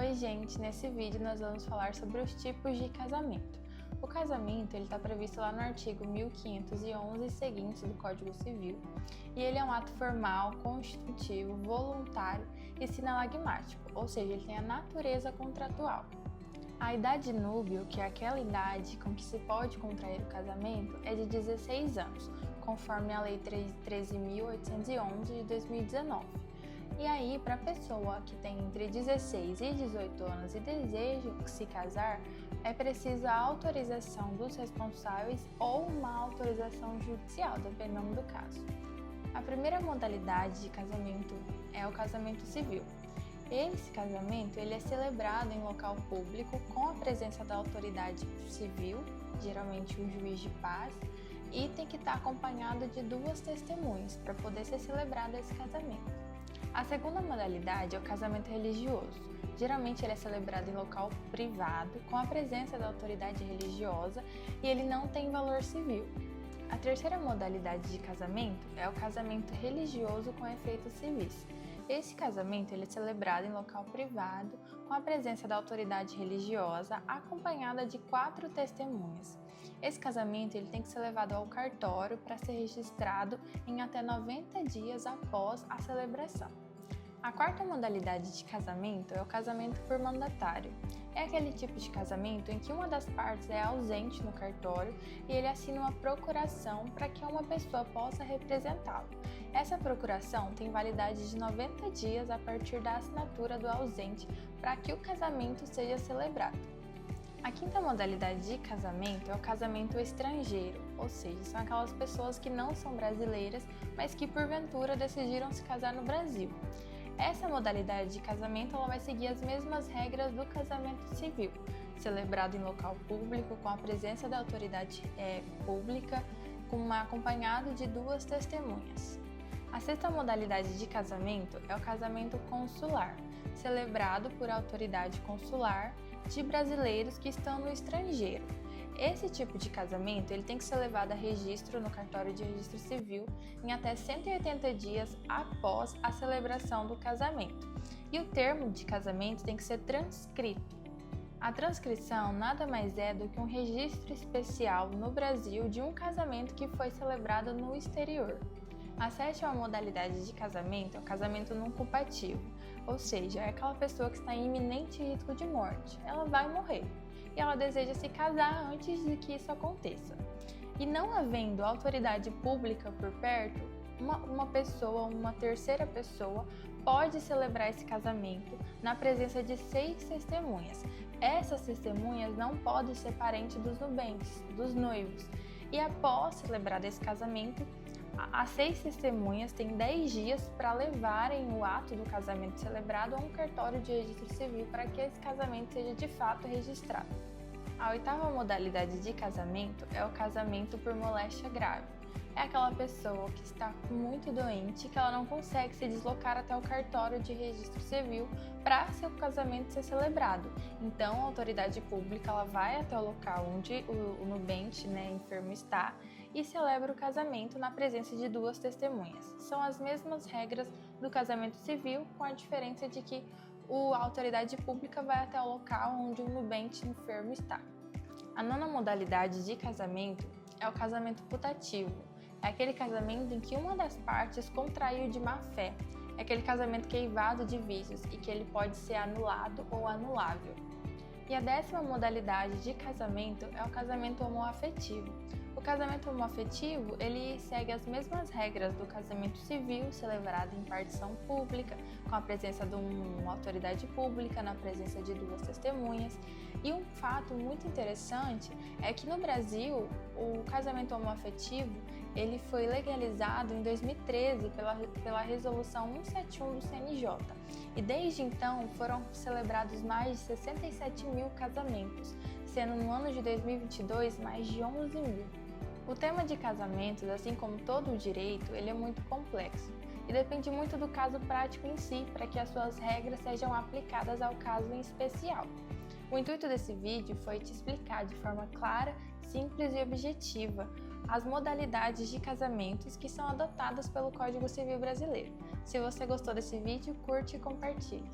Oi gente, nesse vídeo nós vamos falar sobre os tipos de casamento. O casamento está previsto lá no artigo 1511 e seguintes do Código Civil, e ele é um ato formal, constitutivo, voluntário e sinalagmático, ou seja, ele tem a natureza contratual. A idade núbio, que é aquela idade com que se pode contrair o casamento, é de 16 anos, conforme a Lei 13.811 de 2019. E aí, para a pessoa que tem entre 16 e 18 anos e deseja se casar, é preciso a autorização dos responsáveis ou uma autorização judicial, dependendo do caso. A primeira modalidade de casamento é o casamento civil. Esse casamento ele é celebrado em local público com a presença da autoridade civil, geralmente um juiz de paz, e tem que estar acompanhado de 2 testemunhas para poder ser celebrado esse casamento. A segunda modalidade é o casamento religioso. Geralmente ele é celebrado em local privado, com a presença da autoridade religiosa, e ele não tem valor civil. A terceira modalidade de casamento é o casamento religioso com efeitos civis. Esse casamento ele é celebrado em local privado, com a presença da autoridade religiosa, acompanhada de 4 testemunhas. Esse casamento ele tem que ser levado ao cartório para ser registrado em até 90 dias após a celebração. A quarta modalidade de casamento é o casamento por mandatário. É aquele tipo de casamento em que uma das partes é ausente no cartório e ele assina uma procuração para que uma pessoa possa representá-lo. Essa procuração tem validade de 90 dias a partir da assinatura do ausente para que o casamento seja celebrado. A quinta modalidade de casamento é o casamento estrangeiro, ou seja, são aquelas pessoas que não são brasileiras, mas que porventura decidiram se casar no Brasil. Essa modalidade de casamento ela vai seguir as mesmas regras do casamento civil, celebrado em local público, com a presença da autoridade pública, acompanhado de 2 testemunhas. A sexta modalidade de casamento é o casamento consular, celebrado por autoridade consular de brasileiros que estão no estrangeiro. Esse tipo de casamento ele tem que ser levado a registro no cartório de registro civil em até 180 dias após a celebração do casamento. E o termo de casamento tem que ser transcrito. A transcrição nada mais é do que um registro especial no Brasil de um casamento que foi celebrado no exterior. A sétima modalidade de casamento é o casamento não culpativo, ou seja, é aquela pessoa que está em iminente risco de morte. Ela vai morrer e ela deseja se casar antes de que isso aconteça. E não havendo autoridade pública por perto, uma terceira pessoa pode celebrar esse casamento na presença de 6 testemunhas. Essas testemunhas não podem ser parentes dos nubentes, dos noivos. E após celebrar esse casamento, as 6 testemunhas têm 10 dias para levarem o ato do casamento celebrado a um cartório de registro civil para que esse casamento seja de fato registrado. A oitava modalidade de casamento é o casamento por moléstia grave. É aquela pessoa que está muito doente que ela não consegue se deslocar até o cartório de registro civil para seu casamento ser celebrado. Então a autoridade pública ela vai até o local onde o nubente, enfermo está e celebra o casamento na presença de 2 testemunhas. São as mesmas regras do casamento civil, com a diferença de que a autoridade pública vai até o local onde o nubente enfermo está. A nona modalidade de casamento é o casamento putativo. É aquele casamento em que uma das partes contraiu de má fé. É aquele casamento que é eivado de vícios e que ele pode ser anulado ou anulável. E a 10ª modalidade de casamento é o casamento homoafetivo. O casamento homoafetivo, ele segue as mesmas regras do casamento civil, celebrado em partição pública, com a presença de uma autoridade pública, na presença de 2 testemunhas. E um fato muito interessante é que no Brasil, o casamento homoafetivo, ele foi legalizado em 2013 pela Resolução 171 do CNJ. E desde então foram celebrados mais de 67 mil casamentos, sendo no ano de 2022 mais de 11 mil. O tema de casamentos, assim como todo o direito, ele é muito complexo e depende muito do caso prático em si para que as suas regras sejam aplicadas ao caso em especial. O intuito desse vídeo foi te explicar de forma clara, simples e objetiva as modalidades de casamentos que são adotadas pelo Código Civil Brasileiro. Se você gostou desse vídeo, curte e compartilhe.